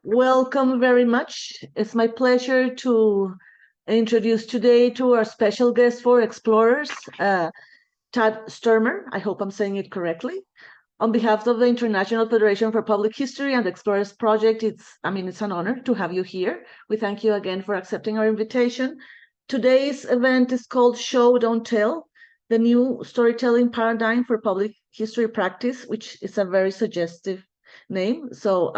Welcome very much. It's my pleasure to introduce today to our special guest for Explorers, Taylor Stoermer. I hope I'm saying it correctly. On behalf of the International Federation for Public History and the Explorers Project, it's an honor to have you here. We thank you again for accepting our invitation. Today's event is called Show, Don't Tell, the new storytelling paradigm for public history practice, which is a very suggestive name. So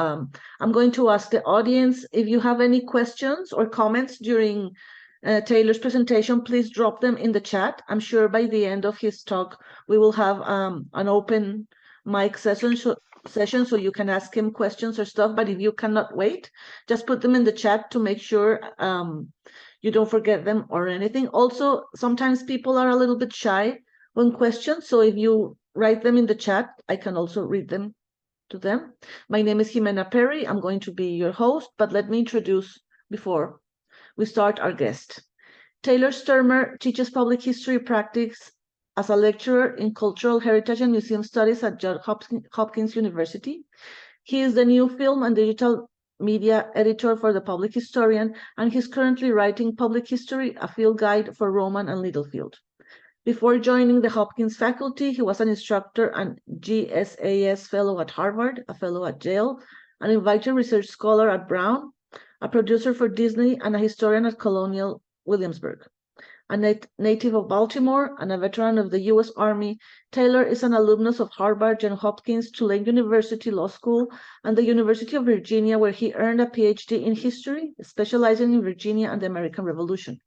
I'm going to ask the audience if you have any questions or comments during Taylor's presentation, please drop them in the chat. I'm sure by the end of his talk, we will have an open mic session so you can ask him questions or stuff. But if you cannot wait, just put them in the chat to make sure you don't forget them or anything. Also, sometimes people are a little bit shy when questioned. So if you write them in the chat, I can also read them to them. My name is Jimena Perry. I'm going to be your host, but let me introduce before we start our guest. Taylor Stoermer teaches public history practice as a lecturer in cultural heritage and museum studies at Johns Hopkins University. He is the new film and digital media editor for The Public Historian, and he's currently writing Public History, a field guide for Rowman and Littlefield. Before joining the Hopkins faculty, he was an instructor and GSAS fellow at Harvard, a fellow at Yale, an invited research scholar at Brown, a producer for Disney, and a historian at Colonial Williamsburg. A native of Baltimore and a veteran of the U.S. Army, Taylor is an alumnus of Harvard, Johns Hopkins, Tulane University Law School, and the University of Virginia, where he earned a PhD in history, specializing in Virginia and the American Revolution.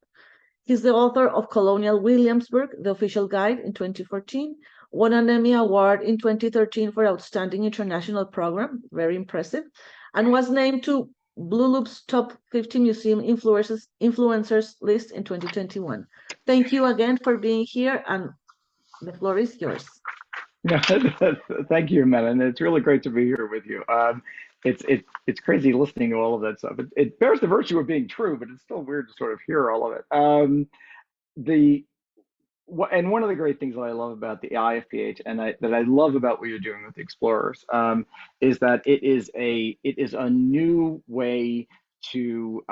He's the author of Colonial Williamsburg, the official guide in 2014, won an Emmy Award in 2013 for Outstanding International Program, very impressive, and was named to Blue Loop's top 50 museum influencers list in 2021. Thank you again for being here, and the floor is yours. Thank you, Melon. It's really great to be here with you. It's crazy listening to all of that stuff. It bears the virtue of being true, but it's still weird to sort of hear all of it. And one of the great things that I love about the IFPH and that I love about what you're doing with the Explorers is that it is a new way to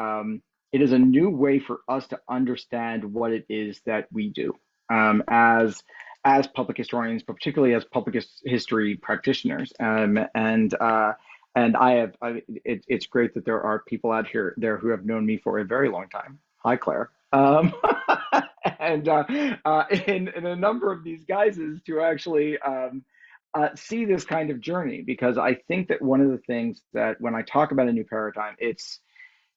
it is a new way for us to understand what it is that we do as public historians, but particularly as public history practitioners. It's great that there are people out there who have known me for a very long time. Hi, Claire. And in a number of these guises to actually see this kind of journey, because I think that one of the things that when I talk about a new paradigm,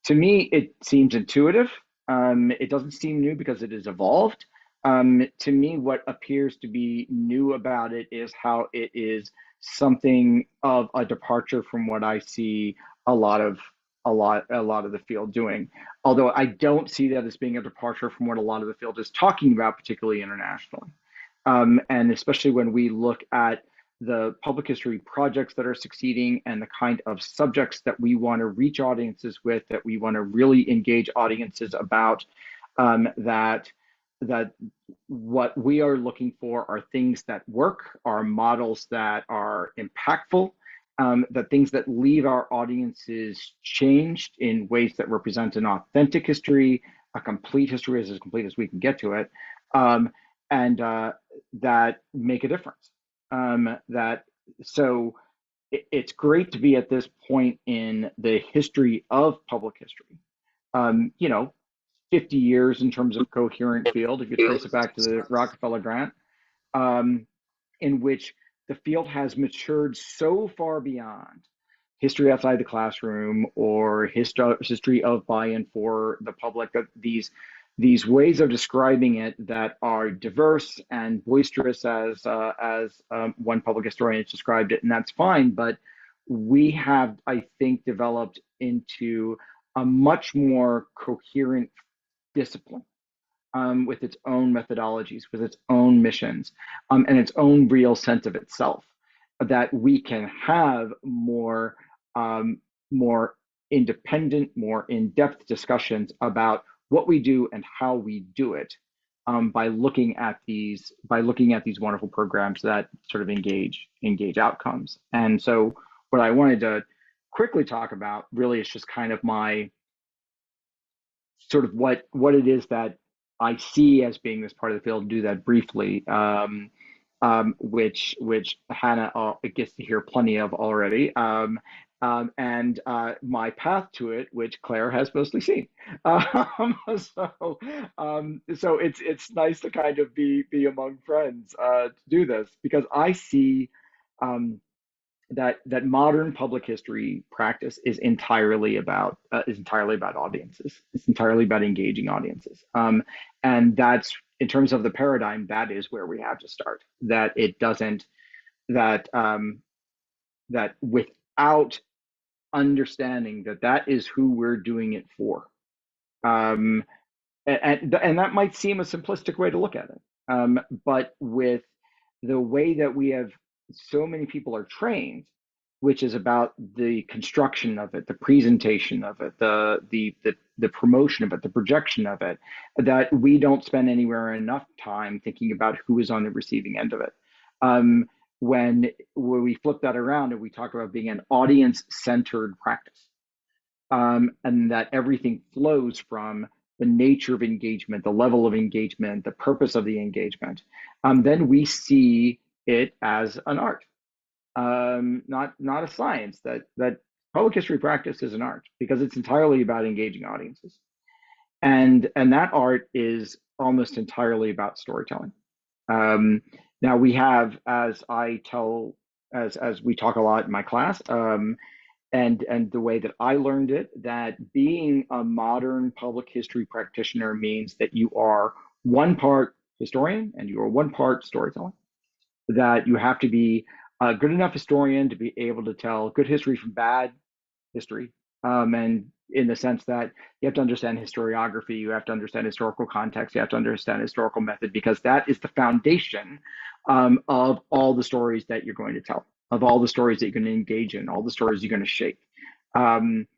to me, it seems intuitive. It doesn't seem new because it has evolved. To me, what appears to be new about it is how it is something of a departure from what I see a lot of the field doing. Although I don't see that as being a departure from what a lot of the field is talking about, particularly internationally. And especially when we look at the public history projects that are succeeding and the kind of subjects that we want to reach audiences with, that we want to really engage audiences about, that what we are looking for are things that work, are models that are impactful, that things that leave our audiences changed in ways that represent an authentic history, a complete history, as complete as we can get to it, and that make a difference. So it's great to be at this point in the history of public history. 50 years in terms of coherent field, if you trace it back to the Rockefeller grant, in which the field has matured so far beyond history outside the classroom or history of buy-in for the public, that these ways of describing it that are diverse and boisterous, as one public historian has described it, and that's fine, but we have, I think, developed into a much more coherent discipline with its own methodologies, with its own missions, and its own real sense of itself, that we can have more independent, more in-depth discussions about what we do and how we do it, by looking at these wonderful programs that sort of engage outcomes. And so what I wanted to quickly talk about really is just kind of my sort of what it is that I see as being this part of the field, do that briefly, which Hannah gets to hear plenty of already, and my path to it, which Claire has mostly seen. So it's nice to kind of be among friends to do this because I see. Um, that modern public history practice is entirely about audiences. It's entirely about engaging audiences, and that's in terms of the paradigm. That is where we have to start. That it doesn't that that without understanding that that is who we're doing it for. Um, and that might seem a simplistic way to look at it, but with the way that we have so many people are trained, which is about the construction of it, the presentation of it, the promotion of it, the projection of it, that we don't spend anywhere enough time thinking about who is on the receiving end of it. Um, when we flip that around and we talk about being an audience-centered practice, and that everything flows from the nature of engagement, the level of engagement, the purpose of the engagement, then we see it as an art, not a science. That public history practice is an art because it's entirely about engaging audiences, and that art is almost entirely about storytelling. Um, Now we have, as I tell, as we talk a lot in my class, and the way that I learned it, that being a modern public history practitioner means that you are one part historian and you are one part storytelling. That you have to be a good enough historian to be able to tell good history from bad history, and in the sense that you have to understand historiography, you have to understand historical context, you have to understand historical method, because that is the foundation, of all the stories that you're going to tell, of all the stories that you're going to engage in, all the stories you're going to shape. Um,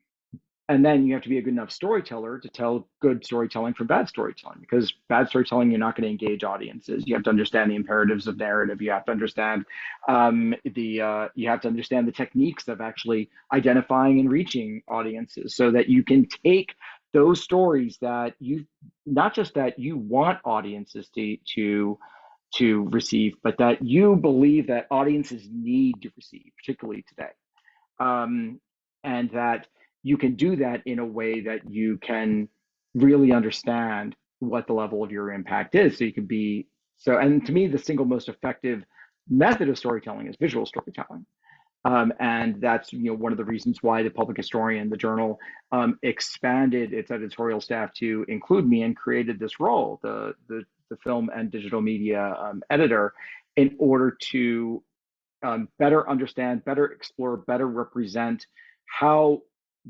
and then you have to be a good enough storyteller to tell good storytelling from bad storytelling, because bad storytelling, you're not going to engage audiences. You have to understand the imperatives of narrative. You have to understand you have to understand the techniques of actually identifying and reaching audiences, so that you can take those stories that you, not just that you want audiences to receive, but that you believe that audiences need to receive, particularly today, um, and that you can do that in a way that you can really understand what the level of your impact is. So you can be so. And to me, the single most effective method of storytelling is visual storytelling. And that's, one of the reasons why the Public Historian, the journal, expanded its editorial staff to include me and created this role, the film and digital media editor, in order to better understand, better explore, better represent how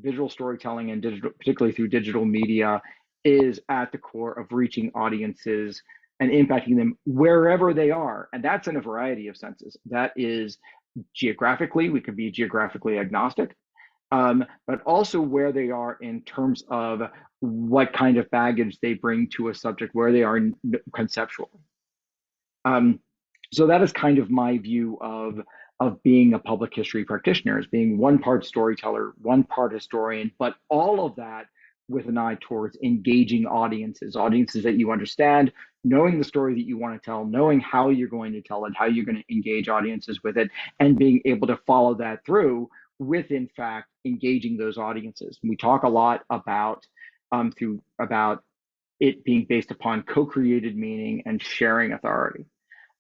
visual storytelling and digital, particularly through digital media, is at the core of reaching audiences and impacting them wherever they are. And that's in a variety of senses. That is geographically, we could be geographically agnostic, but also where they are in terms of what kind of baggage they bring to a subject, where they are conceptually. Um, so that is kind of my view of being a public history practitioner, as being one part storyteller, one part historian, but all of that with an eye towards engaging audiences that you understand, knowing the story that you want to tell, knowing how you're going to tell it, how you're going to engage audiences with it, and being able to follow that through with, in fact, engaging those audiences. We talk a lot about it being based upon co-created meaning and sharing authority,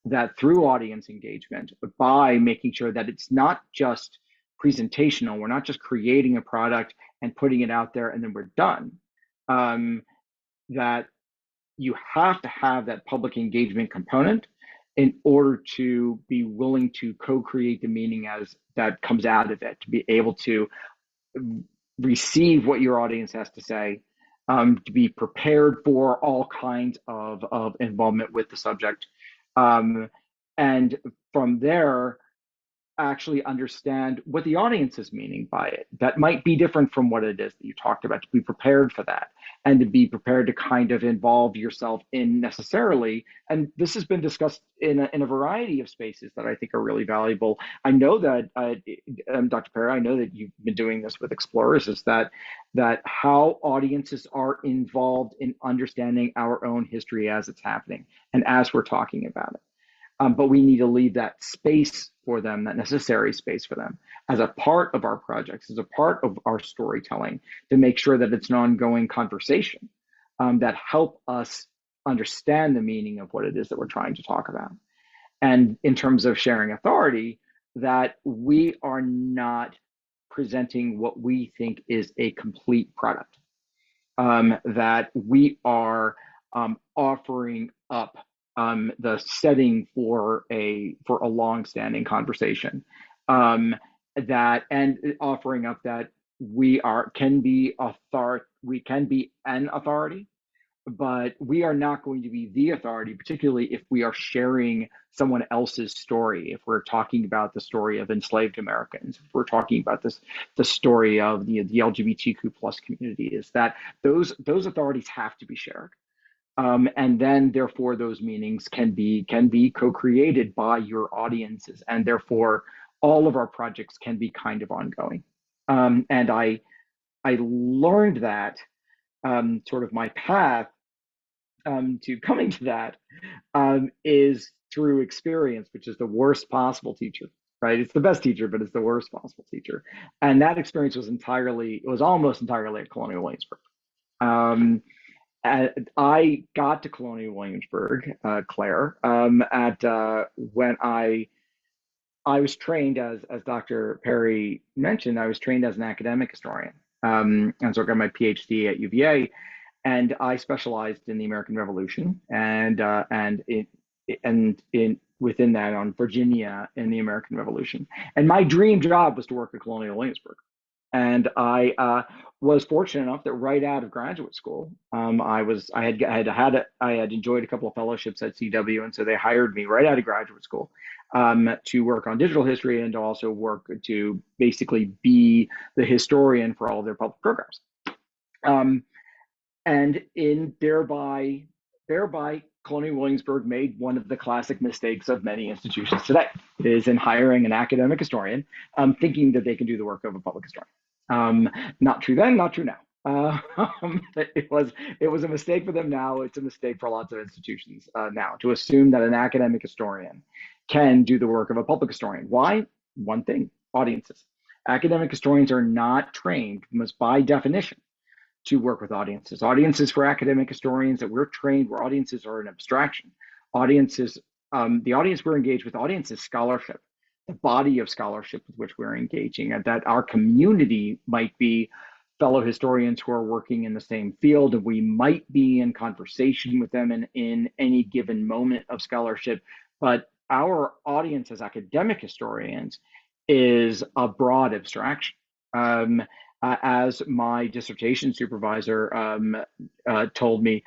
that through audience engagement, by making sure that it's not just presentational, we're not just creating a product and putting it out there and then we're done, that you have to have that public engagement component in order to be willing to co-create the meaning as that comes out of it, to be able to receive what your audience has to say, to be prepared for all kinds of involvement with the subject. And from there, actually understand what the audience is meaning by it. That might be different from what it is that you talked about, to be prepared for that and to be prepared to kind of involve yourself in necessarily. And this has been discussed in a variety of spaces that I think are really valuable. I know that, Dr. Perry, I know that you've been doing this with explorers, is that how audiences are involved in understanding our own history as it's happening and as we're talking about it. But we need to leave that space for them, that necessary space for them, as a part of our projects, as a part of our storytelling, to make sure that it's an ongoing conversation that help us understand the meaning of what it is that we're trying to talk about. And in terms of sharing authority, that we are not presenting what we think is a complete product, that we are offering up the setting for a long-standing conversation, that and offering up that we can be an authority, but we are not going to be the authority, particularly if we are sharing someone else's story. If we're talking about the story of enslaved Americans, if we're talking about the story of the LGBTQ plus community, is that those authorities have to be shared. And then therefore those meanings can be co-created by your audiences, and therefore all of our projects can be kind of ongoing. And I learned that sort of my path to coming to that is through experience, which is the worst possible teacher, right? It's the best teacher, but it's the worst possible teacher. And that experience was almost entirely at Colonial Williamsburg. I got to Colonial Williamsburg, Claire, at when I was trained, as Dr. Perry mentioned, I was trained as an academic historian. And so I got my PhD at UVA, and I specialized in the American Revolution, and within that on Virginia in the American Revolution. And my dream job was to work at Colonial Williamsburg. And I was fortunate enough that right out of graduate school, I had enjoyed a couple of fellowships at CW, and so they hired me right out of graduate school to work on digital history and to also work to basically be the historian for all of their public programs. And in thereby, Colonial Williamsburg made one of the classic mistakes of many institutions today, is in hiring an academic historian, thinking that they can do the work of a public historian. Not true then, not true now. It was a mistake for them now. It's a mistake for lots of institutions now, to assume that an academic historian can do the work of a public historian. Why? One thing: audiences. Academic historians are not trained, must by definition, to work with audiences. Audiences for academic historians that we're trained, where audiences are an abstraction. Audiences, the audience we're engaged with, audience is scholarship, the body of scholarship with which we're engaging, and that our community might be fellow historians who are working in the same field, and we might be in conversation with them in any given moment of scholarship. But our audience as academic historians is a broad abstraction. As my dissertation supervisor told me,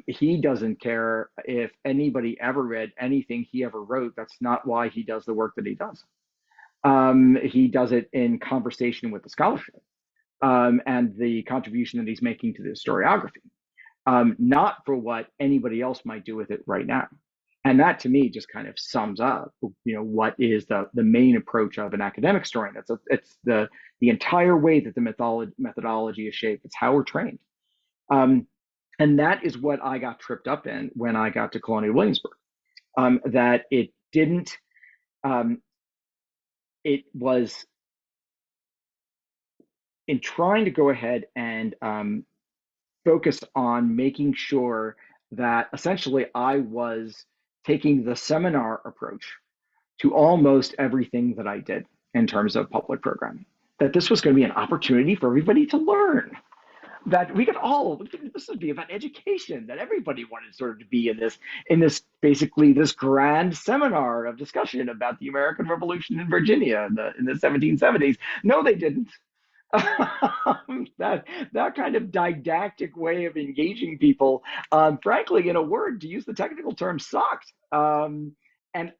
he doesn't care if anybody ever read anything he ever wrote. That's not why he does the work that he does. He does it in conversation with the scholarship and the contribution that he's making to the historiography, not for what anybody else might do with it right now. And that, to me, just kind of sums up, what is the main approach of an academic historian. It's the entire way that the methodology is shaped. It's how we're trained. And that is what I got tripped up in when I got to Colonial Williamsburg. That it didn't, it was in trying to go ahead and focus on making sure that essentially I was taking the seminar approach to almost everything that I did in terms of public programming. That this was going to be an opportunity for everybody to learn. That this would be about education, that everybody wanted sort of to be in this basically this grand seminar of discussion about the American Revolution in Virginia in the 1770s. No, they didn't. That kind of didactic way of engaging people, frankly, in a word, to use the technical term, sucked. And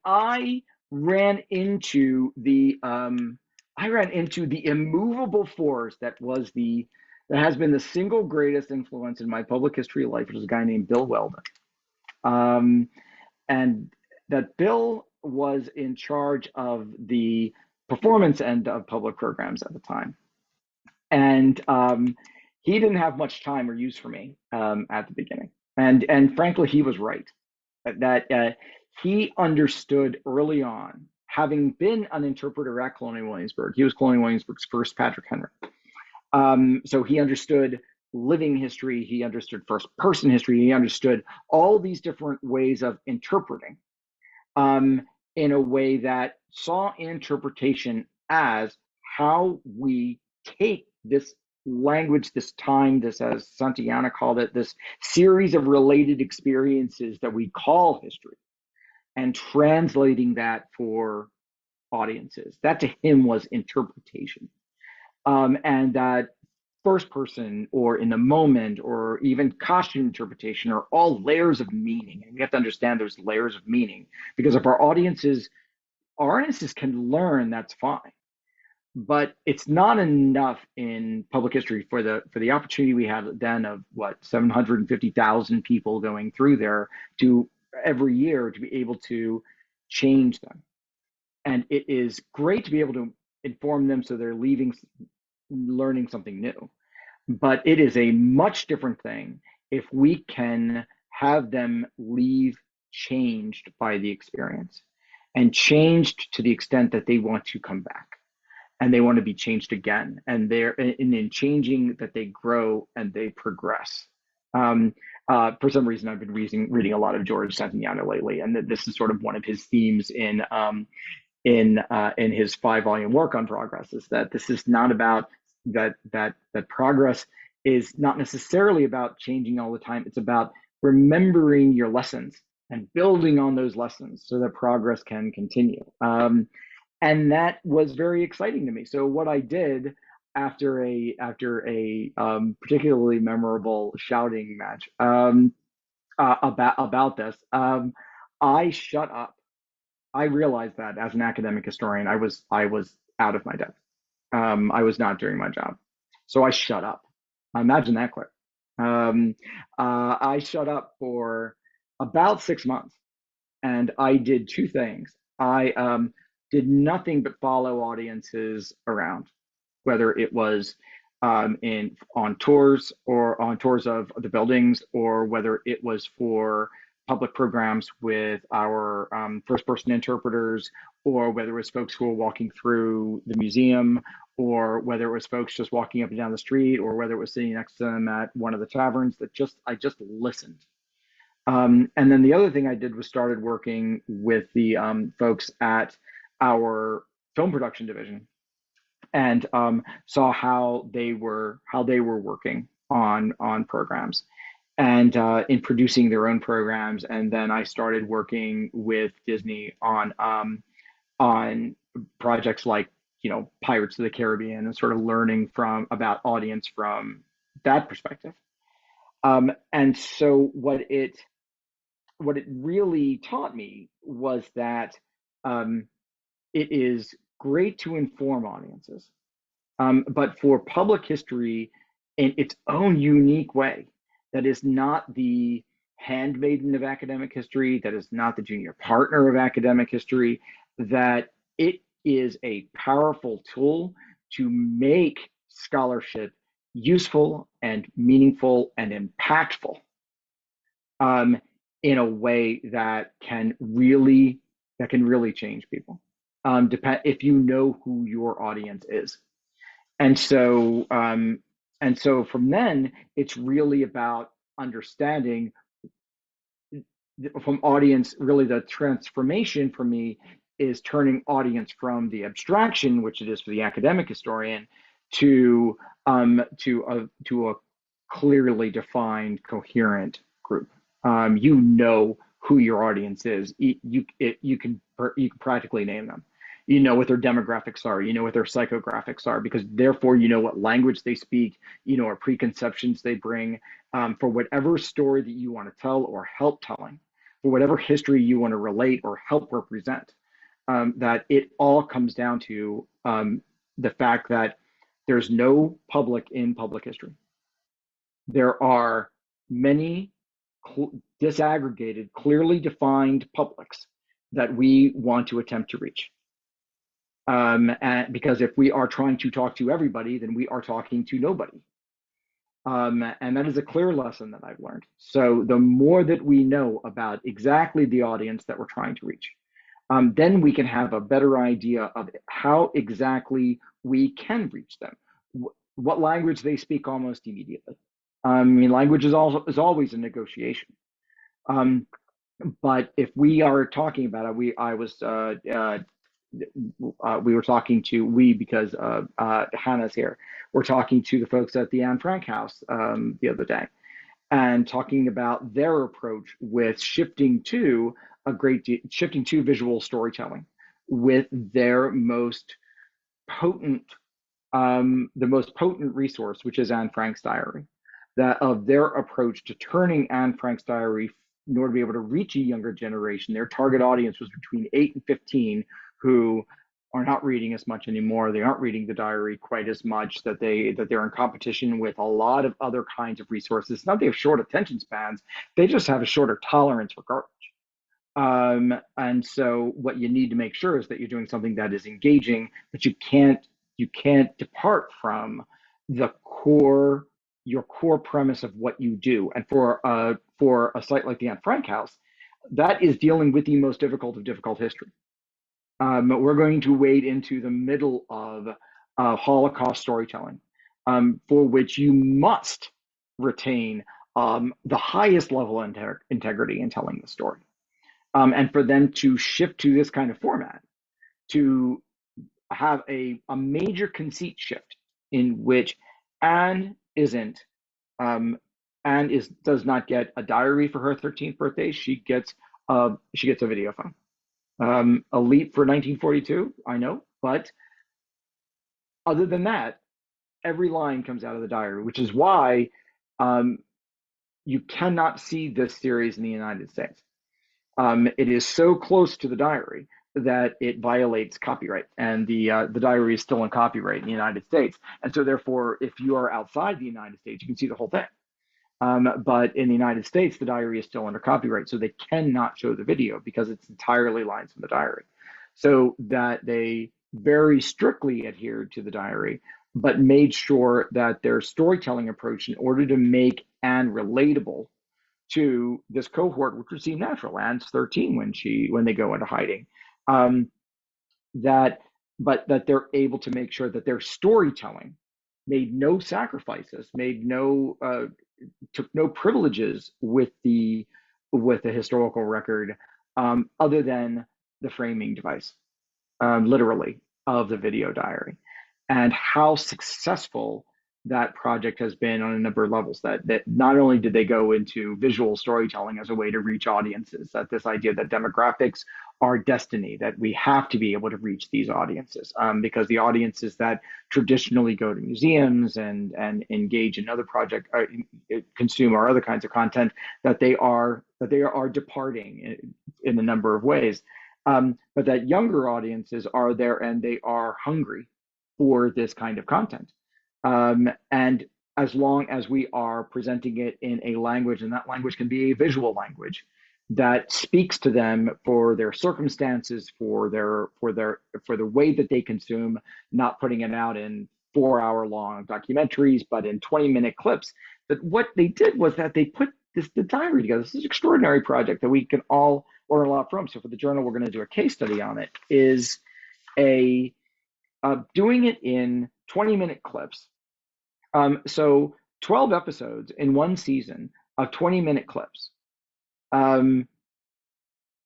I ran into the I ran into the immovable force that has been the single greatest influence in my public history life, which is a guy named Bill Weldon. Um, and that Bill was in charge of the performance end of public programs at the time. And he didn't have much time or use for me at the beginning. And frankly, he was right that he understood early on, having been an interpreter at Colonial Williamsburg. He was Colonial Williamsburg's first Patrick Henry. So he understood living history, he understood first person history, he understood all these different ways of interpreting um, in a way that saw interpretation as how we take this language, this time, this, as Santayana called it, this series of related experiences that we call history, and translating that for audiences. That to him was interpretation. And that first person or in the moment or even costume interpretation are all layers of meaning. And we have to understand there's layers of meaning, because if our audiences can learn, that's fine. But it's not enough in public history for the opportunity we had then of what 750,000 people going through there to every year to be able to change them. And it is great to be able to inform them so they're learning something new. But it is a much different thing if we can have them leave changed by the experience, and changed to the extent that they want to come back and they want to be changed again. And they're in changing that they grow and they progress. For some reason, I've been reading a lot of George Santayana lately, and this is sort of one of his themes in his 5-volume work on progress, is that this is not about that progress is not necessarily about changing all the time. It's about remembering your lessons and building on those lessons so that progress can continue. And that was very exciting to me. So what I did after a particularly memorable shouting match about this, I shut up. I realized that as an academic historian, I was out of my depth. I was not doing my job, so I shut up. Imagine that quick. I shut up for about 6 months, and I did two things. I did nothing but follow audiences around, whether it was in on tours or on tours of the buildings, or whether it was for public programs with our first person interpreters, or whether it was folks who were walking through the museum, or whether it was folks just walking up and down the street, or whether it was sitting next to them at one of the taverns. That just I just listened. And then the other thing I did was started working with the folks at our film production division, and saw how they were working on programs, and in producing their own programs. And then I started working with Disney on projects like Pirates of the Caribbean, and sort of learning from about audience from that perspective. And so what it really taught me was that it is great to inform audiences, but for public history in its own unique way, that is not the handmaiden of academic history, that is not the junior partner of academic history, that it is a powerful tool to make scholarship useful and meaningful and impactful, um, in a way that can really change people. If you know who your audience is. And so, from then, it's really about understanding from audience. Really, the transformation for me is turning audience from the abstraction, which it is for the academic historian, to a clearly defined, coherent group. You know who your audience is. You can practically name them. You know what their demographics are. You know what their psychographics are, because therefore you know what language they speak. You know what preconceptions they bring, for whatever story that you want to tell or help telling, for whatever history you want to relate or help represent. that it all comes down to the fact that there's no public in public history. There are many disaggregated, clearly defined publics that we want to attempt to reach. And because if we are trying to talk to everybody, then we are talking to nobody. And that is a clear lesson that I've learned. So the more that we know about exactly the audience that we're trying to reach, then we can have a better idea of how exactly we can reach them, what language they speak almost immediately. I mean, language is always a negotiation. But if we are talking about it, we were talking to because Hannah's here. We're talking to the folks at the Anne Frank House the other day, and talking about their approach with shifting to visual storytelling with their most potent the most potent resource, which is Anne Frank's diary, that of their approach to turning Anne Frank's diary in order to be able to reach a younger generation. Their target audience was between 8 and 15, who are not reading as much anymore. They aren't reading the diary quite as much, that they're in competition with a lot of other kinds of resources. It's not they have short attention spans, they just have a shorter tolerance for garbage. And so what you need to make sure is that you're doing something that is engaging, but you can't depart from your core premise of what you do. And for a site like the Anne Frank House, that is dealing with the most difficult of difficult history. We're going to wade into the middle of Holocaust storytelling, for which you must retain the highest level of integrity in telling the story. And for them to shift to this kind of format, to have a major conceit shift in which Anne does not get a diary for her 13th birthday. She gets a video phone. A leap for 1942, I know, but other than that, every line comes out of the diary, which is why you cannot see this series in the United States. It is so close to the diary that it violates copyright, and the diary is still in copyright in the United States. And so therefore, if you are outside the United States, you can see the whole thing. But in the United States, the diary is still under copyright, so they cannot show the video because it's entirely lines from the diary. So that they very strictly adhered to the diary, but made sure that their storytelling approach, in order to make Anne relatable to this cohort, which would seem natural. Anne's 13 when they go into hiding. But that they're able to make sure that their storytelling made no sacrifices, took no privileges with the historical record, other than the framing device, literally, of the video diary, and how successful that project has been on a number of levels. That not only did they go into visual storytelling as a way to reach audiences, that this idea that demographics are destiny, that we have to be able to reach these audiences, because the audiences that traditionally go to museums and engage in other projects, consume our other kinds of content, that they are departing in a number of ways. But that younger audiences are there and they are hungry for this kind of content. And as long as we are presenting it in a language, and that language can be a visual language that speaks to them for their circumstances, for the way that they consume, not putting it out in 4-hour long documentaries, but in 20-minute clips, that what they did was that they put the diary together. This is an extraordinary project that we can all learn a lot from. So for the journal, we're going to do a case study on it, is doing it in 20-minute clips. So 12 episodes in one season of 20-minute clips,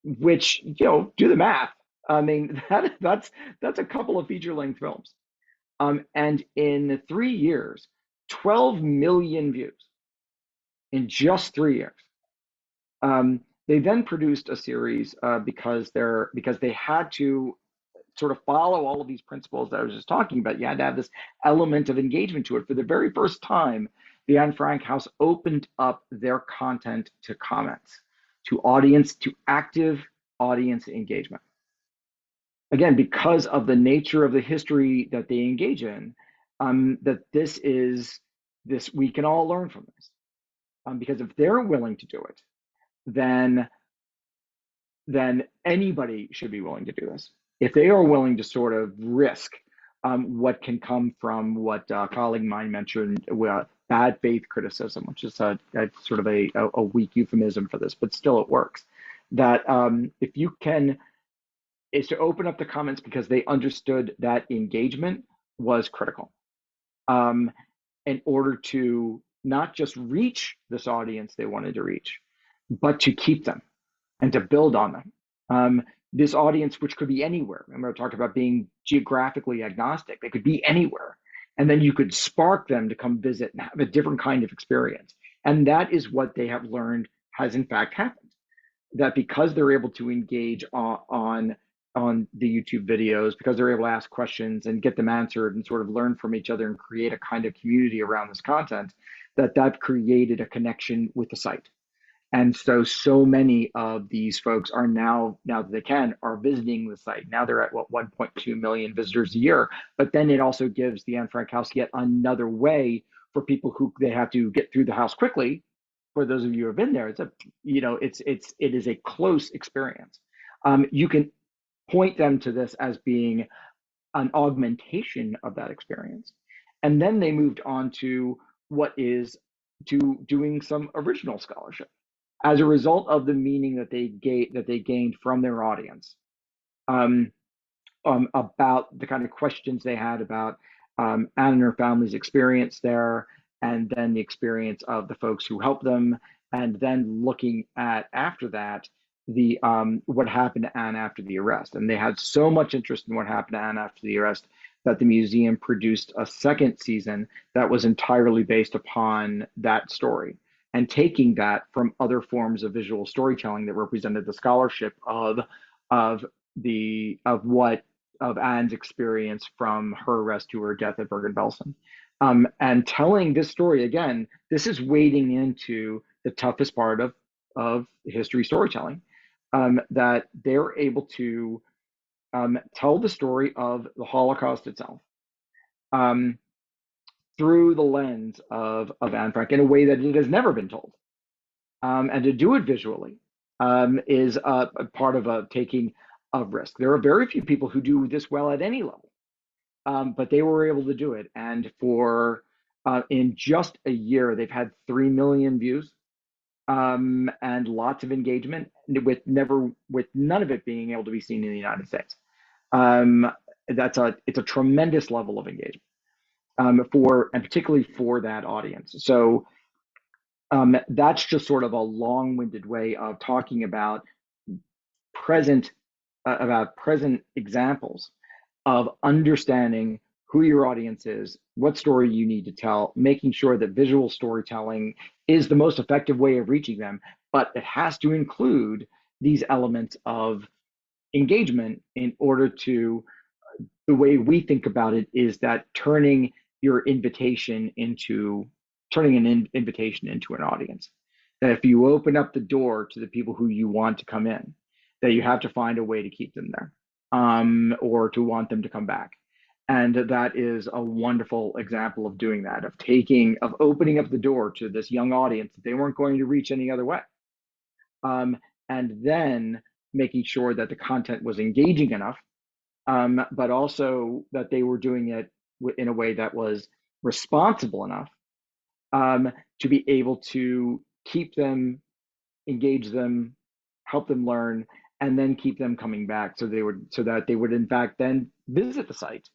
which, do the math. I mean, that's a couple of feature-length films. And in 3 years, 12 million views in just 3 years. They then produced a series because they had to sort of follow all of these principles that I was just talking about. You had to have this element of engagement to it. For the very first time, the Anne Frank House opened up their content to comments, to active audience engagement. again, because of the nature of the history that they engage in, that this we can all learn from this. Because if they're willing to do it, then anybody should be willing to do this. If they are willing to sort of risk what can come from what a colleague of mine mentioned, bad faith criticism, which is a sort of a weak euphemism for this, but still it works. That if you can, is to open up the comments because they understood that engagement was critical in order to not just reach this audience they wanted to reach, but to keep them and to build on them. This audience, which could be anywhere. Remember, I talked about being geographically agnostic. They could be anywhere. And then you could spark them to come visit and have a different kind of experience. And that is what they have learned has in fact happened. That because they're able to engage on the YouTube videos, because they're able to ask questions and get them answered and sort of learn from each other and create a kind of community around this content, that created a connection with the site. And so many of these folks are now that they are visiting the site. Now they're at what 1.2 million visitors a year. But then it also gives the Anne Frank house yet another way for people who they have to get through the house quickly. For those of you who have been there, it is a close experience. You can point them to this as being an augmentation of that experience. And then they moved on to what is to doing some original scholarship as a result of the meaning that they gained from their audience, about the kind of questions they had about Anne and her family's experience there, and then the experience of the folks who helped them, and then looking at after that the what happened to Anne after the arrest. And they had so much interest in what happened to Anne after the arrest that the museum produced a second season that was entirely based upon that story, and taking that from other forms of visual storytelling that represented the scholarship of Anne's experience from her arrest to her death at Bergen-Belsen. And telling this story again, this is wading into the toughest part of history storytelling, that they're able to tell the story of the Holocaust itself through the lens of Anne Frank in a way that it has never been told. And to do it visually is a part of taking a risk. There are very few people who do this well at any level, but they were able to do it. And in just a year, they've had 3 million views, and lots of engagement, with none of it being able to be seen in the United States. It's a tremendous level of engagement, and particularly for that audience. So that's just sort of a long-winded way of talking about present examples of understanding who your audience is, what story you need to tell, making sure that visual storytelling is the most effective way of reaching them, but it has to include these elements of engagement in order to, the way we think about it is that turning an invitation into an audience. That if you open up the door to the people who you want to come in, that you have to find a way to keep them there, or to want them to come back. And that is a wonderful example of doing that, of opening up the door to this young audience that they weren't going to reach any other way. And then making sure that the content was engaging enough, but also that they were doing it in a way that was responsible enough, to be able to keep them, engage them, help them learn, and then keep them coming back, so that they would in fact then visit the site,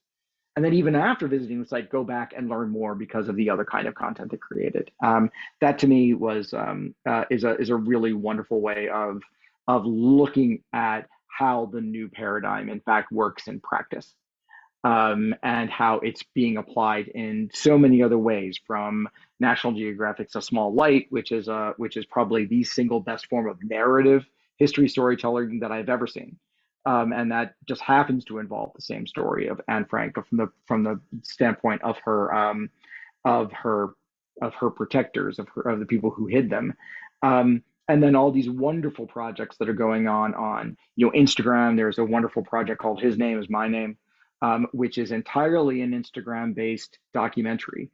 and then even after visiting the site, go back and learn more because of the other kind of content it created. That to me is a really wonderful way of looking at how the new paradigm in fact works in practice, and how it's being applied in so many other ways, from National Geographic's A Small Light, which is probably the single best form of narrative history storytelling that I've ever seen. And that just happens to involve the same story of Anne Frank, but from the standpoint of her protectors, of the people who hid them, And then all these wonderful projects that are going on Instagram. There's a wonderful project called His Name Is My Name, which is entirely an Instagram based documentary,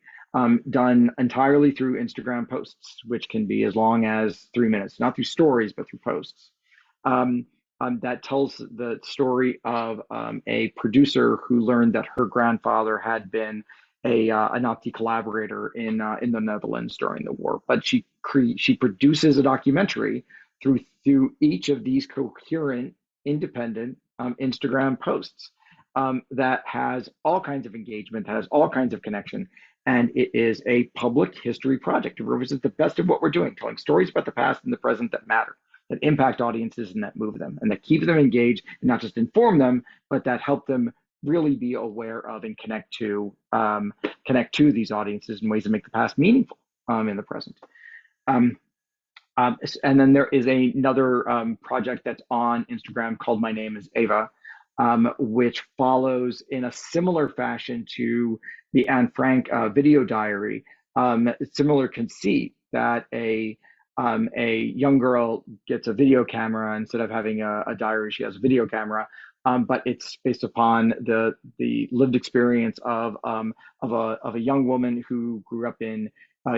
done entirely through Instagram posts, which can be as long as 3 minutes, not through stories but through posts. um, that tells the story of a producer who learned that her grandfather had been a Nazi collaborator in the Netherlands during the war. But she produces a documentary through each of these coherent, independent Instagram posts, that has all kinds of engagement, that has all kinds of connection, and it is a public history project. It represents the best of what we're doing, telling stories about the past and the present that matter, that impact audiences and that move them and that keep them engaged and not just inform them, but that help them really be aware of and connect to these audiences in ways that make the past meaningful in the present. Um, and then there is another project that's on Instagram called My Name Is Ava, which follows in a similar fashion to the Anne Frank video diary, similar conceit that a young girl gets a video camera instead of having a diary. She has a video camera, but it's based upon the lived experience of a young woman who grew up in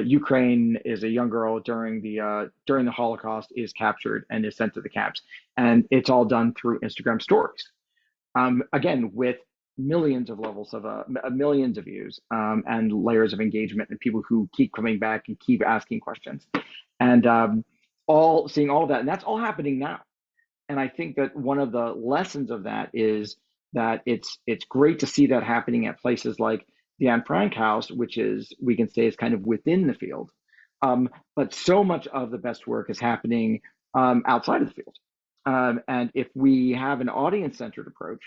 Ukraine, is a young girl during the Holocaust, is captured and is sent to the camps, and it's all done through Instagram stories. Again, with millions of levels of millions of views, and layers of engagement and people who keep coming back and keep asking questions, and all seeing all of that, and that's all happening now. And I think that one of the lessons of that is that it's great to see that happening at places like the Anne Frank House, which is, we can say, is kind of within the field. But so much of the best work is happening outside of the field. And if we have an audience-centered approach,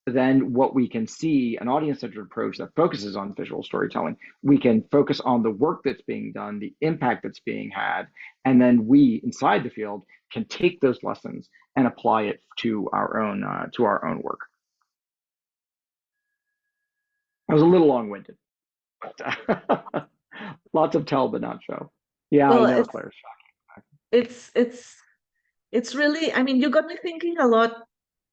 then what we can see, an audience-centered approach that focuses on visual storytelling, we can focus on the work that's being done, the impact that's being had, and then we, inside the field, can take those lessons and apply it to our own work. I was a little long-winded, but lots of tell but not show. Yeah, I Well, know, Claire. it's it's it's really, I mean, you got me thinking a lot,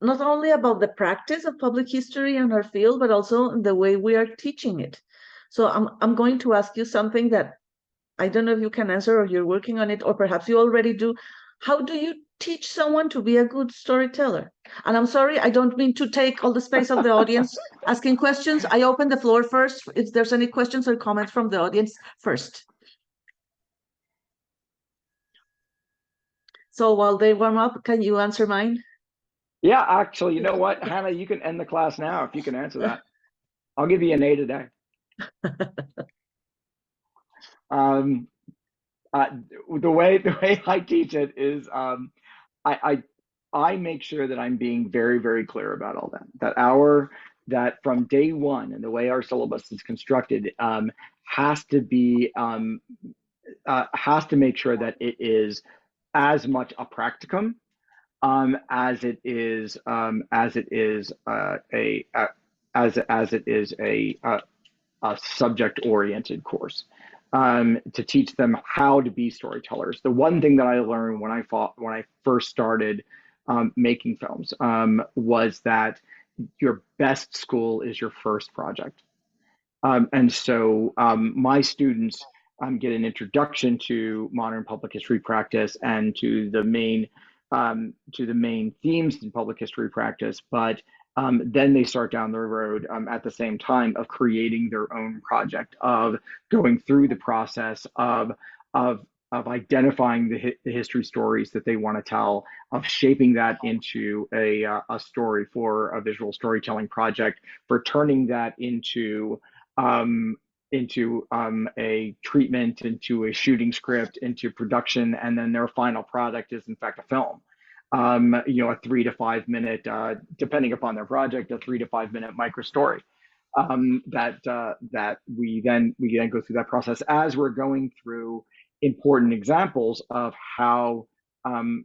not only about the practice of public history in our field, but also the way we are teaching it. So I'm going to ask you something that I don't know if you can answer or you're working on it, or perhaps you already do. How do you teach someone to be a good storyteller? And I'm sorry, I don't mean to take all the space of the audience asking questions. I open the floor first if there's any questions or comments from the audience first. So while they warm up, can you answer mine? Yeah, actually, you know what, Hannah, you can end the class now if you can answer that. I'll give you an A today. Um, uh, the way I teach it is, I I make sure that I'm being very, very clear about all that. That from day one, and the way our syllabus is constructed, has to be has to make sure that it is as much a practicum, as it is as it is a subject oriented course, to teach them how to be storytellers. The one thing that I learned when I first started making films, was that your best school is your first project. And so my students get an introduction to modern public history practice and to the main themes in public history practice, but then they start down the road, at the same time, of creating their own project, of going through the process of of identifying the history stories that they want to tell, of shaping that into a story for a visual storytelling project, for turning that um, a treatment, into a shooting script, into production, and then their final product is in fact a film. A 3 to 5 minute, depending upon their project, a 3 to 5 minute micro story. That we then go through that process as we're going through important examples of how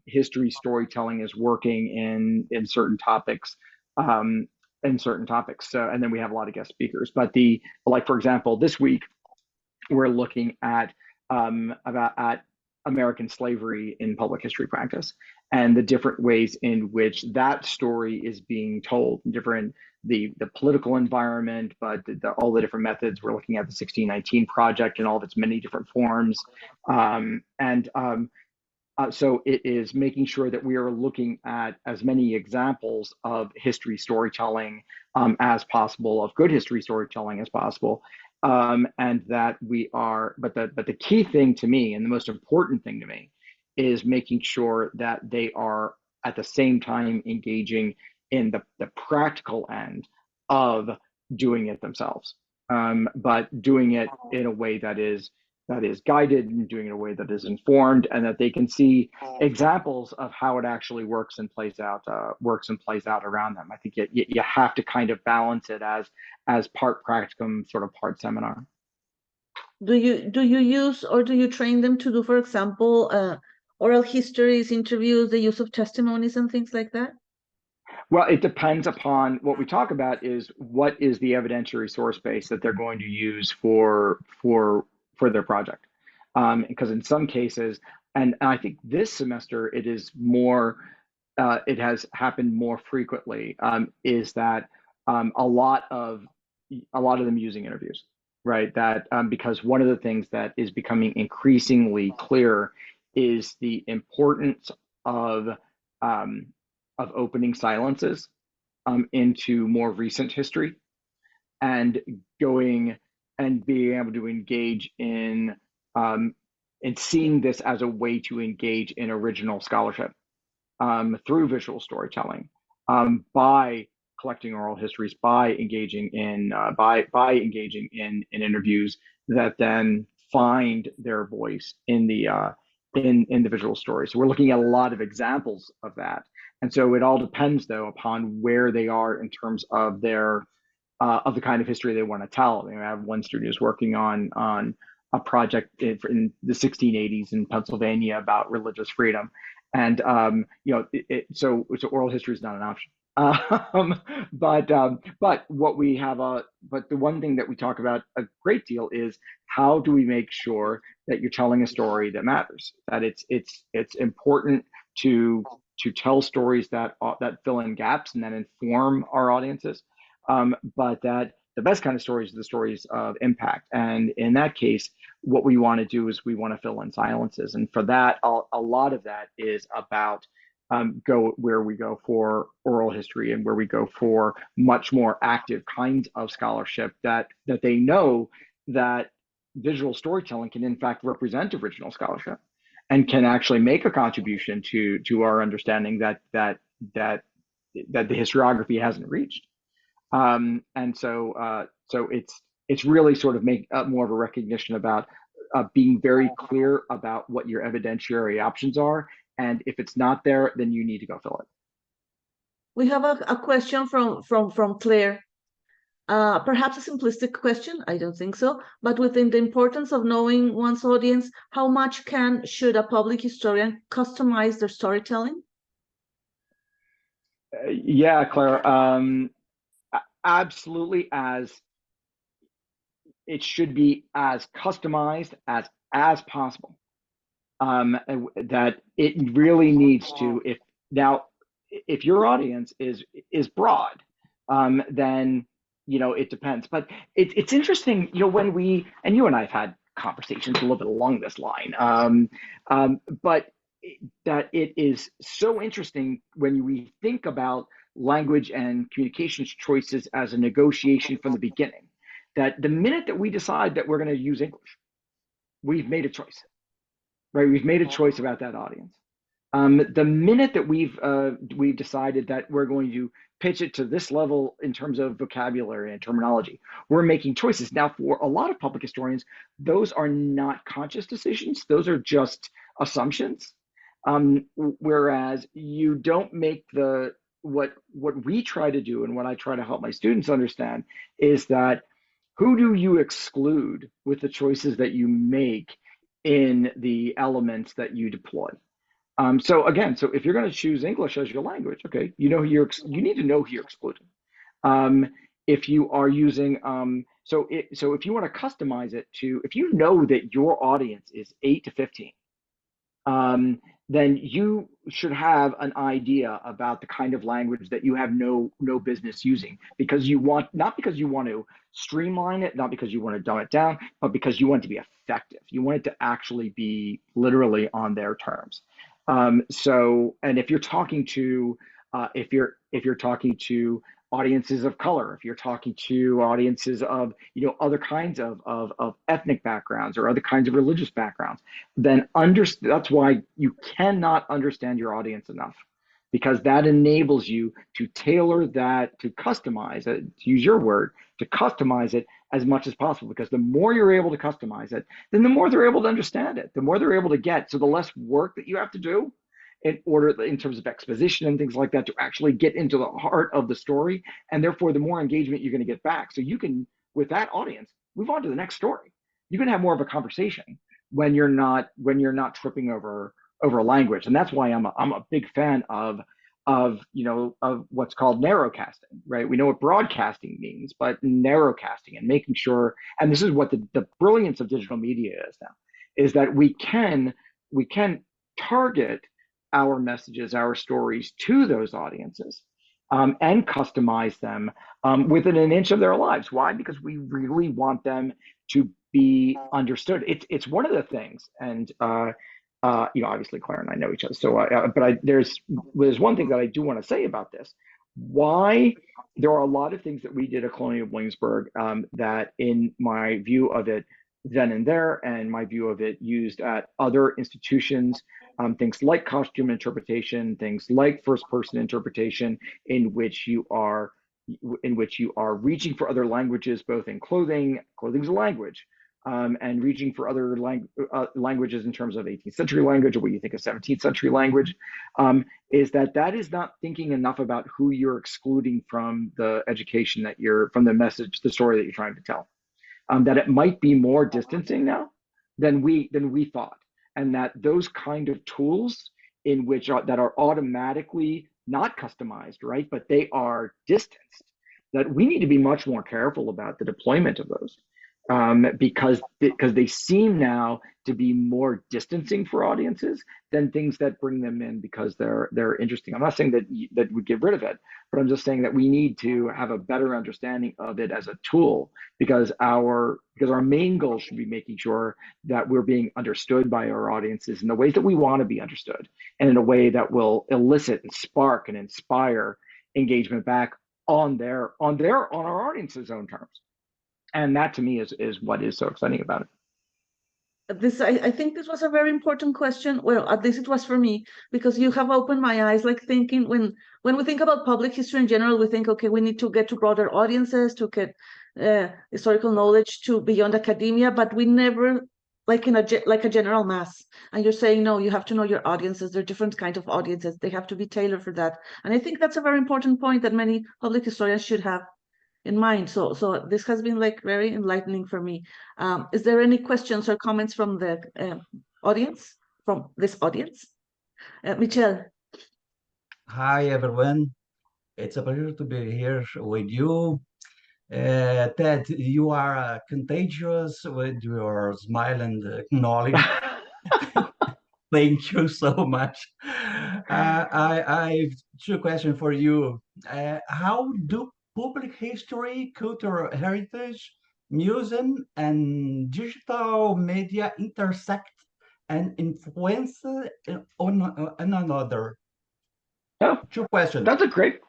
history storytelling is working in certain topics, So, and then we have a lot of guest speakers. But like for example, this week we're looking at American slavery in public history practice and the different ways in which that story is being told, different the political environment, but all the different methods. We're looking at the 1619 Project and all of its many different forms, and so it is making sure that we are looking at as many examples of history storytelling as possible, of good history storytelling as possible, and that we are. But the key thing to me, and the most important thing to me, is making sure that they are at the same time engaging in the practical end of doing it themselves, but doing it in a way that is guided and doing it in a way that is informed, and that they can see examples of how it actually works and plays out around them. I think you have to kind of balance it as part practicum, sort of part seminar. Do you use or do you train them to do, for example, oral histories, interviews, the use of testimonies and things like that? Well, it depends upon what we talk about is what is the evidentiary source base that they're going to use for their project. Because in some cases, and I think this semester it is more, it has happened more frequently, is that a lot of them using interviews, right? That because one of the things that is becoming increasingly clear is the importance of um, opening silences into more recent history and going and being able to engage in and seeing this as a way to engage in original scholarship through visual storytelling, by collecting oral histories, by engaging in in interviews that then find their voice in the visual story. So we're looking at a lot of examples of that, and so it all depends though upon where they are in terms of their of the kind of history they want to tell. I have one student who's working on a project in the 1680s in Pennsylvania about religious freedom, and so oral history is not an option. But what we have but the one thing that we talk about a great deal is how do we make sure that you're telling a story that matters, that it's important to tell stories that fill in gaps and that inform our audiences, but that the best kind of stories are the stories of impact. And in that case, what we want to do is we want to fill in silences. And for that, a lot of that is about go where we go for oral history and where we go for much more active kinds of scholarship that they know that visual storytelling can in fact represent original scholarship and can actually make a contribution to our understanding that the historiography hasn't reached. And so it's really sort of make more of a recognition about being very clear about what your evidentiary options are, and if it's not there, then you need to go fill it. We have a question from Claire. Perhaps a simplistic question, I don't think so, but within the importance of knowing one's audience, how much should a public historian customize their storytelling? Yeah, Claire, absolutely. As it should be as customized as possible. That it really needs to. If your audience is broad, then it depends. But it's interesting, when we and you and I have had conversations a little bit along this line, but that it is so interesting when we think about language and communications choices as a negotiation from the beginning. That the minute that we decide that we're going to use English, we've made a choice, right? We've made a choice about that audience. The minute that we've decided that we're going to pitch it to this level in terms of vocabulary and terminology, we're making choices. Now, for a lot of public historians, those are not conscious decisions; those are just assumptions. Whereas you don't make what we try to do and what I try to help my students understand is that who do you exclude with the choices that you make in the elements that you deploy. So again, so if you're going to choose English as your language, okay, you need to know who you're excluding. If you are using so if you want to customize it to, if you know that your audience is 8 to 15, then you should have an idea about the kind of language that you have no business using, because you want, not because you want to streamline it, not because you want to dumb it down, but because you want it to be effective. You want it to actually be literally on their terms. And if you're talking to if you're talking to audiences of color, if you're talking to audiences of other kinds of ethnic backgrounds or other kinds of religious backgrounds, then that's why you cannot understand your audience enough, because that enables you to tailor that, to customize it, to use your word, to customize it as much as possible. Because the more you're able to customize it, then the more they're able to understand it, the more they're able to get. So the less work that you have to do in terms of exposition and things like that to actually get into the heart of the story, and therefore the more engagement you're going to get back. So you can, with that audience, move on to the next story. You can have more of a conversation when you're not tripping over a language. And that's why I'm a big fan of what's called narrowcasting, right? We know what broadcasting means, but narrowcasting and making sure, and this is what the brilliance of digital media is now, is that we can target our messages, our stories to those audiences, and customize them within an inch of their lives. Why? Because we really want them to be understood. It's one of the things, and obviously Claire and I know each other, so there's one thing that I do want to say about this. Why there are a lot of things that we did at Colonial Williamsburg that, in my view of it then and there, and my view of it used at other institutions, things like costume interpretation, things like first person interpretation, in which you are reaching for other languages, both in clothing's a language, and reaching for other languages in terms of 18th century language, or what you think of 17th century language, is that is not thinking enough about who you're excluding from the education from the message, the story that you're trying to tell. That it might be more distancing now than we thought, and that those kind of tools that are automatically not customized, right, but they are distanced, that we need to be much more careful about the deployment of those, because they seem now to be more distancing for audiences than things that bring them in because they're interesting. I'm not saying that we get rid of it, but I'm just saying that we need to have a better understanding of it as a tool, because our main goal should be making sure that we're being understood by our audiences in the ways that we want to be understood, and in a way that will elicit and spark and inspire engagement back on our audience's own terms. And that, to me, is what is so exciting about it. I think this was a very important question. Well, at least it was for me, because you have opened my eyes, like thinking when we think about public history in general, we think, okay, we need to get to broader audiences to get historical knowledge to beyond academia, but we never like a general mass. And you're saying, no, you have to know your audiences. They're different kinds of audiences. They have to be tailored for that. And I think that's a very important point that many public historians should have in mind. So this has been like very enlightening for me. Is there any questions or comments from the audience, from this audience? Michelle. Hi, everyone. It's a pleasure to be here with you. Ted, you are contagious with your smile and knowledge. Thank you so much. I have two questions for you. How do public history, cultural heritage, museum, and digital media intersect and influence on another? Oh, Two questions. that's a great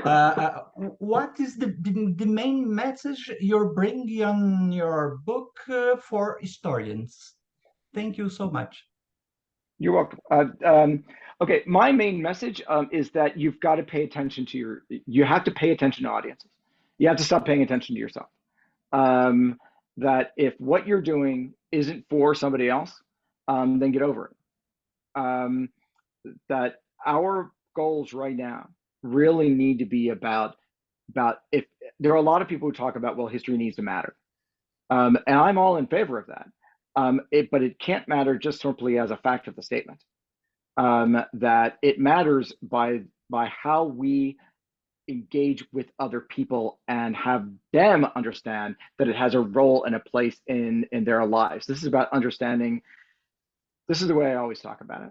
question. What is the main message you're bringing on your book for historians? Thank you so much. You're welcome. Okay, my main message is that you have to pay attention to audiences. You have to stop paying attention to yourself. That if what you're doing isn't for somebody else, then get over it. That our goals right now really need to be about if there are a lot of people who talk about, well, history needs to matter, and I'm all in favor of that. But it can't matter just simply as a fact of the statement. That it matters by how we engage with other people and have them understand that it has a role and a place in their lives. This is about understanding this is the way I always talk about it,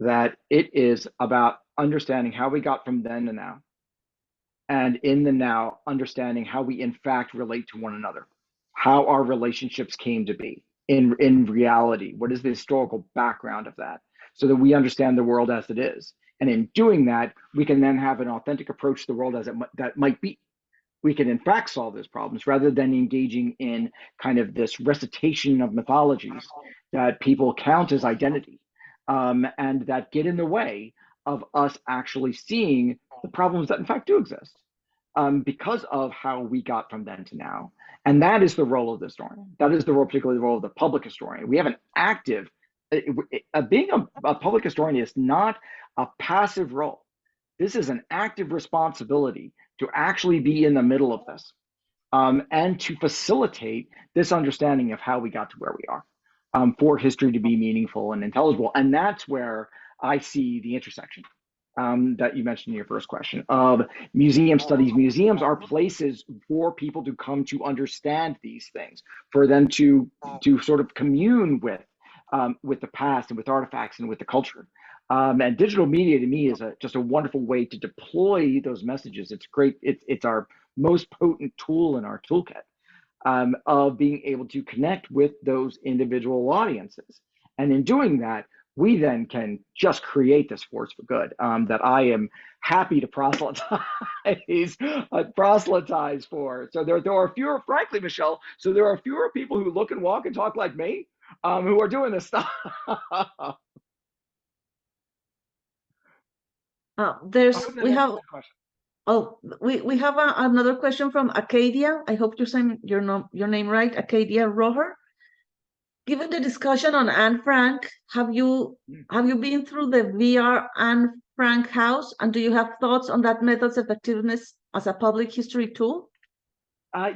that it is about understanding how we got from then to now, and in the now, understanding how we in fact relate to one another, how our relationships came to be in reality. What is the historical background of that, so that we understand the world as it is, and in doing that, we can then have an authentic approach to the world as that might be. We can in fact solve those problems rather than engaging in kind of this recitation of mythologies that people count as identity, and that get in the way of us actually seeing the problems that in fact do exist, because of how we got from then to now. And that is the role of the historian. That is the role, particularly the role of the public historian. We have an active, being a public historian is not a passive role. This is an active responsibility to actually be in the middle of this, and to facilitate this understanding of how we got to where we are, for history to be meaningful and intelligible. And that's where I see the intersection, that you mentioned in your first question, of museum studies. Museums are places for people to come to understand these things, for them to sort of commune with the past and with artifacts and with the culture. And digital media to me is just a wonderful way to deploy those messages. It's great. It's our most potent tool in our toolkit, of being able to connect with those individual audiences. And in doing that, we then can just create this force for good, that I am happy to proselytize for. So there are fewer, frankly, Michelle, so there are fewer people who look and walk and talk like me, who are doing this stuff. We have another question from Acadia. I hope you're saying your name right, Acadia Roher. Given the discussion on Anne Frank, have you been through the VR Anne Frank house, and do you have thoughts on that method's effectiveness as a public history tool?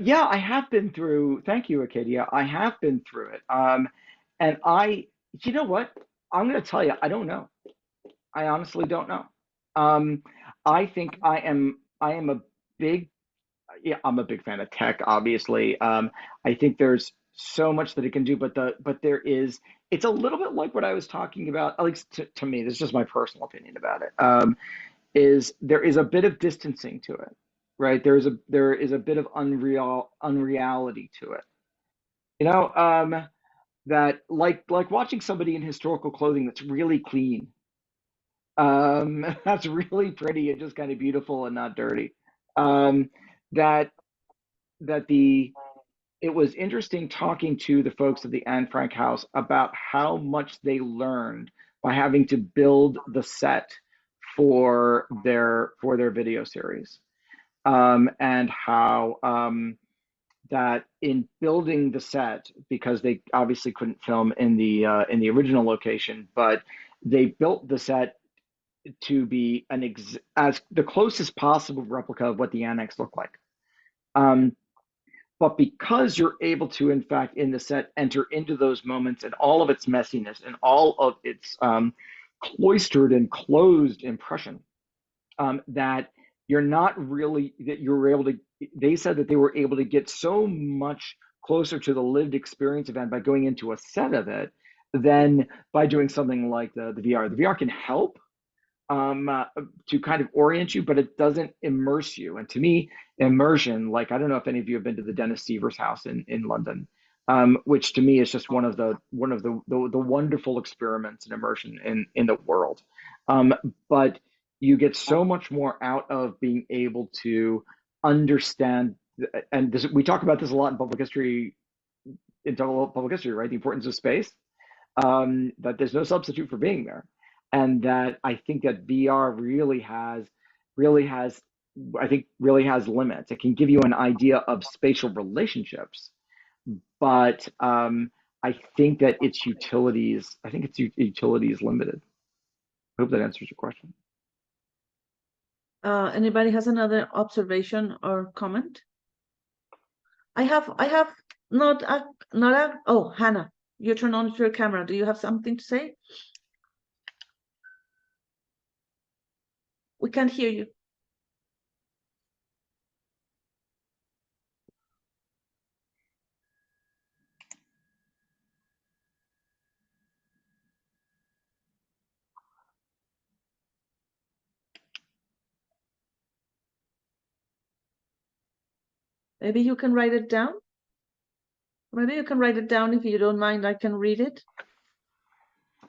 Yeah, I have been through. Thank you, Acadia. I have been through it. And you know what? I'm going to tell you, I don't know. I honestly don't know. I think I am a big, yeah, I'm a big fan of tech, obviously. I think there's so much that it can do, but it's a little bit like what I was talking about, at least to me, this is just my personal opinion about it. Is there is a bit of distancing to it, right? There is a bit of unreality to it. You know, that like watching somebody in historical clothing that's really clean, that's really pretty and just kind of beautiful and not dirty. Um, that that the It was interesting talking to the folks at the Anne Frank house about how much they learned by having to build the set for their video series, and how, that in building the set, because they obviously couldn't film in the original location, but they built the set to be as the closest possible replica of what the annex looked like. Um, but because you're able to, in fact, in the set, enter into those moments and all of its messiness and all of its, cloistered and closed impression, that you're not really, that you were able to, they said that they were able to get so much closer to the lived experience event by going into a set of it than by doing something like the VR. The VR can help, to kind of orient you, but it doesn't immerse you. And to me, immersion, like, I don't know if any of you have been to the Dennis Seaver's house in London, which to me is just one of the wonderful experiments in immersion in the world. But you get so much more out of being able to understand, and we talk about this a lot in public history, right? The importance of space, that there's no substitute for being there. And that I think that VR really has, I think really has limits. It can give you an idea of spatial relationships, but, I think its utility is limited. I hope that answers your question. Anybody has another observation or comment? I have oh, Hannah, you turn on your camera. Do you have something to say? We can't hear you. Maybe you can write it down. Maybe you can write it down if you don't mind. I can read it.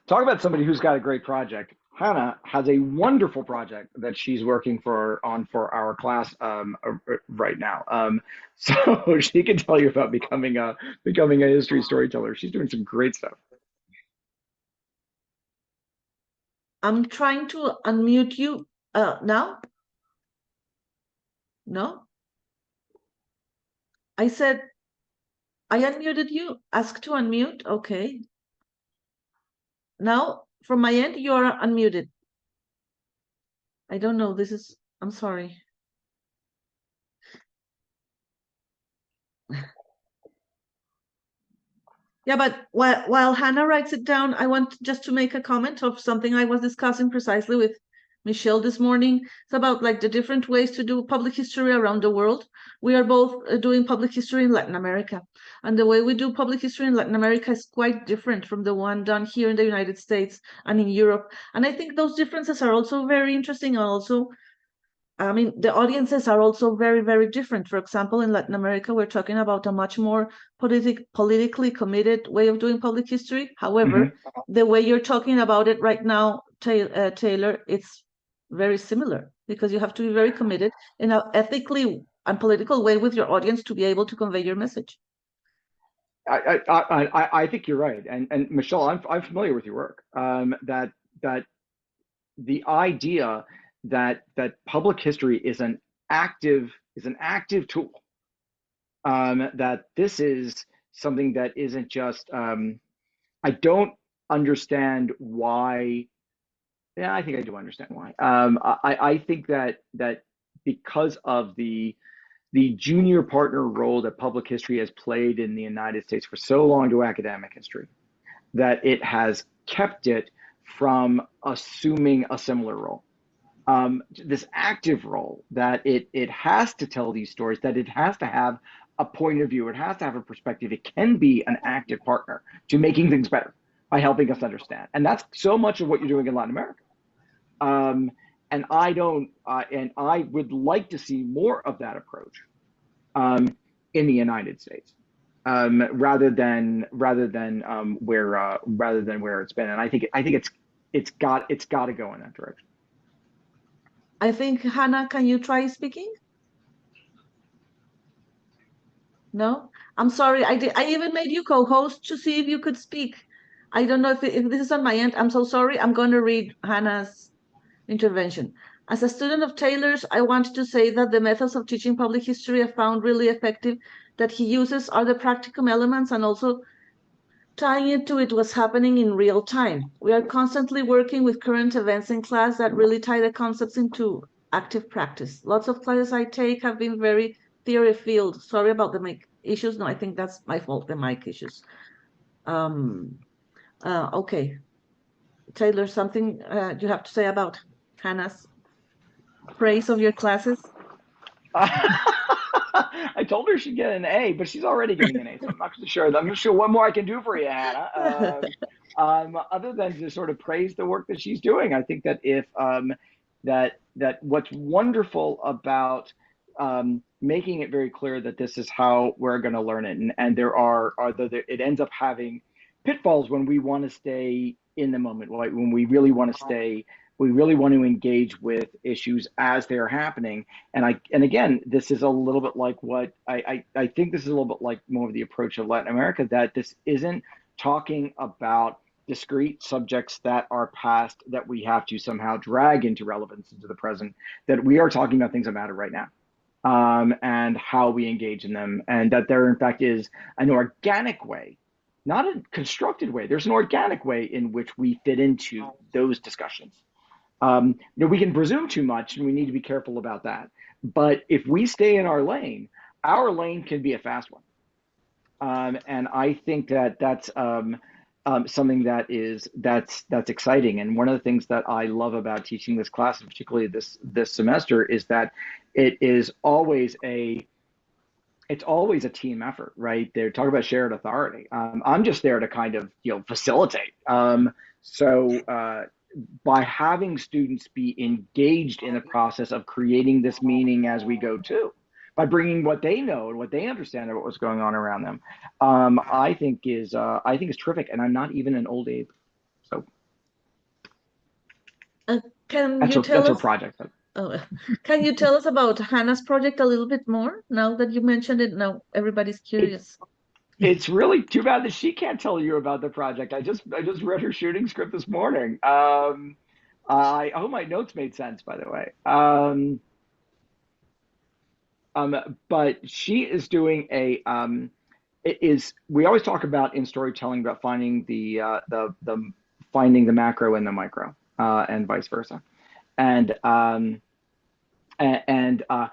Talk about somebody who's got a great project. Hannah has a wonderful project that she's working on for our class right now. So she can tell you about becoming a history storyteller. She's doing some great stuff. I'm trying to unmute you now. No? I said I unmuted you. Ask to unmute. Okay. Now, from my end, you're unmuted. I don't know. I'm sorry. Yeah, but while Hannah writes it down, I want just to make a comment of something I was discussing precisely with Michelle this morning. It's about like the different ways to do public history around the world. We are both doing public history in Latin America. And the way we do public history in Latin America is quite different from the one done here in the United States and in Europe. And I think those differences are also very interesting and also I mean, the audiences are also very, very different. For example, in Latin America, we're talking about a much more politically committed way of doing public history. However, the way you're talking about it right now, Taylor, it's very similar because you have to be very committed in an ethically and political way with your audience to be able to convey your message. I think you're right, and Michelle, I'm familiar with your work. That the idea that public history is an active tool. That this is something that isn't just. I don't understand why. Yeah, I think I do understand why. I think that because of the junior partner role that public history has played in the United States for so long to academic history, that it has kept it from assuming a similar role. This active role that it has to tell these stories, that it has to have a point of view, it has to have a perspective. It can be an active partner to making things better by helping us understand. And that's so much of what you're doing in Latin America. And I would like to see more of that approach in the United States, rather than where it's been. And I think it's got to go in that direction. I think, Hannah, can you try speaking? No? I'm sorry. I even made you co-host to see if you could speak. I don't know if this is on my end. I'm so sorry. I'm going to read Hannah's intervention. As a student of Taylor's, I want to say that the methods of teaching public history I found really effective that he uses are the practicum elements and also tying it to what's happening in real time. We are constantly working with current events in class that really tie the concepts into active practice. Lots of classes I take have been very theory filled. Sorry about the mic issues. No, I think that's my fault, the mic issues. Okay. Taylor, something you have to say about Hannah's praise of your classes? I told her she'd get an A, but she's already getting an A, so I'm not sure. I'm not sure what more I can do for you, Hannah. Other than to sort of praise the work that she's doing. I think that if that what's wonderful about making it very clear that this is how we're going to learn it, and it ends up having pitfalls when we want to stay in the moment, right? When we really want to engage with issues as they're happening. And again, this is a little bit like what I think this is a little bit like more of the approach of Latin America, that this isn't talking about discrete subjects that are past that we have to somehow drag into relevance into the present, that we are talking about things that matter right now, and how we engage in them, and that there in fact is an organic way, not a constructed way. There's an organic way in which we fit into those discussions. We can presume too much, and we need to be careful about that. But if we stay in our lane can be a fast one. And I think that that's something that's exciting. And one of the things that I love about teaching this class, and particularly this semester, is that it's always a team effort, right? They're talking about shared authority. I'm just there to kind of facilitate. By having students be engaged in the process of creating this meaning as we go too, by bringing what they know and what they understand about what's going on around them, I think is terrific. And I'm not even an old Abe, so Can that's you tell her us? project. Oh, can you tell us about Hannah's project a little bit more now that you mentioned it? Now everybody's curious. It's really too bad that she can't tell you about the project. I just read her shooting script this morning. I hope my notes made sense, by the way. But she is doing it is, we always talk about in storytelling about finding the finding the macro and the micro, and vice versa. And and Hannah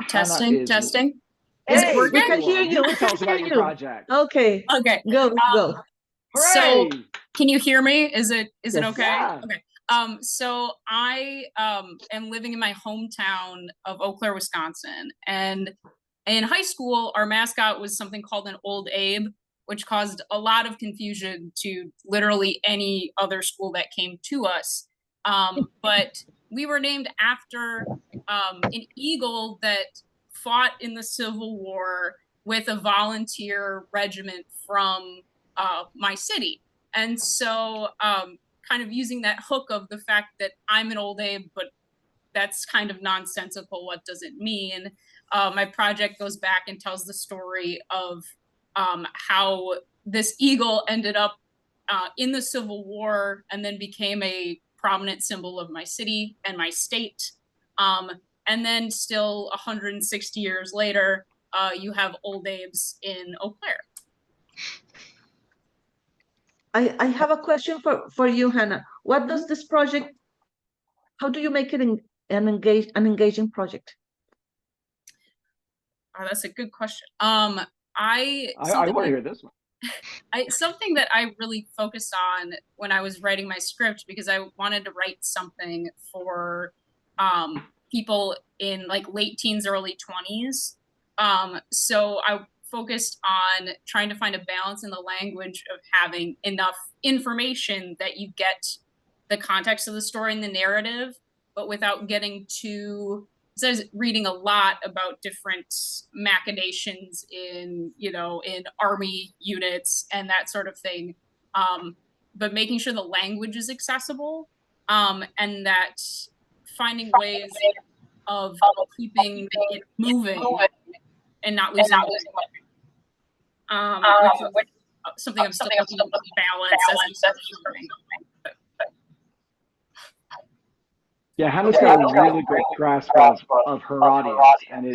Testing, is, testing. Is it hey, working? We there can you hear are. you. You We can tell can us hear about your you. project. Okay, Okay. go. So Hooray! can you hear me? Is it Yes. okay? Yeah. Okay. So I am living in my hometown of Eau Claire, Wisconsin. And in high school, our mascot was something called an Old Abe, which caused a lot of confusion to literally any other school that came to us. But we were named after an eagle that fought in the Civil War with a volunteer regiment from my city. And so kind of using that hook of the fact that I'm an old Abe, but that's kind of nonsensical. What does it mean? My project goes back and tells the story of how this eagle ended up in the Civil War and then became a prominent symbol of my city and my state. And then still 160 years later, you have old Abes in Eau Claire. I have a question for you, Hannah. What does this project, how do you make it an engaging project? Oh, that's a good question. I want to hear this one. Something that I really focused on when I was writing my script, because I wanted to write something for people in like late teens, early 20s. So I focused on trying to find a balance in the language of having enough information that you get the context of the story and the narrative, but without getting too, says reading a lot about different machinations in, in army units and that sort of thing. But making sure the language is accessible, and that finding ways of keeping it moving and not losing which is something I'm still looking to balance as I'm showing. Yeah, Hannah's got a really great grasp of her audience, and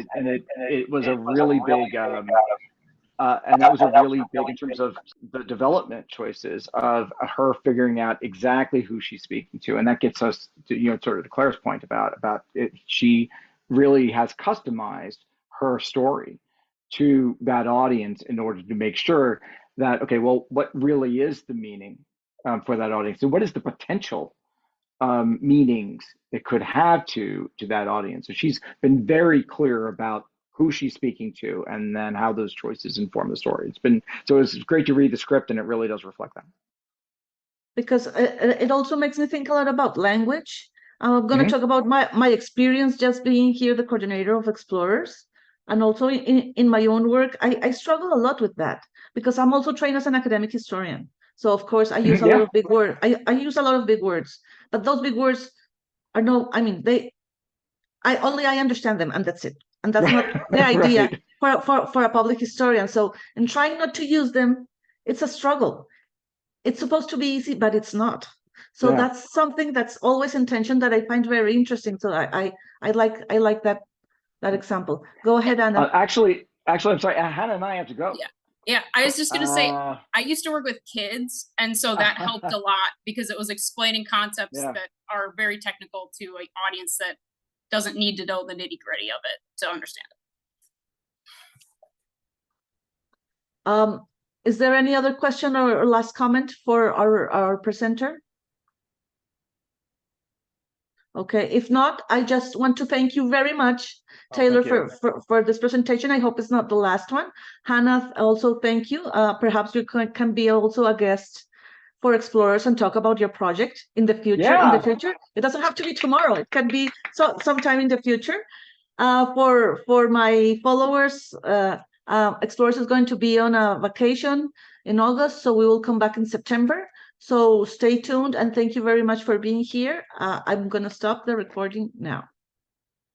it was a really big, and that was a really big in terms of the development choices of her figuring out exactly who she's speaking to, and that gets us to, sort of to Claire's point about it. She really has customized her story to that audience in order to make sure that, okay, well, what really is the meaning for that audience, and what is the potential meanings it could have to that audience. So she's been very clear about who she's speaking to and then how those choices inform the story. It's great to read the script, and it really does reflect that. Because it also makes me think a lot about language. I'm going to talk about my experience just being here, the coordinator of Explorers, and also in my own work. I struggle a lot with that because I'm also trained as an academic historian. So of course I use a lot of big words. I use a lot of big words, but those big words are I understand them, and that's it. And that's not the idea for a public historian. So in trying not to use them, it's a struggle. It's supposed to be easy, but it's not. So that's something that's always in tension that I find very interesting. So I like that example. Go ahead, Anna. Actually, I'm sorry. Hannah and I have to go. Yeah. I was just going to say, I used to work with kids, and so that helped a lot because it was explaining concepts that are very technical to an audience that doesn't need to know the nitty-gritty of it to understand it. Is there any other question or last comment for our presenter? Okay, if not, I just want to thank you very much, Taylor, for this presentation. I hope it's not the last one. Hannah, also thank you. Perhaps you can be also a guest for Explorers and talk about your project in the future. In the future, it doesn't have to be tomorrow. It can be sometime in the future. For my followers, Explorers is going to be on a vacation in August, so we will come back in September. So stay tuned, and thank you very much for being here. I'm going to stop the recording now.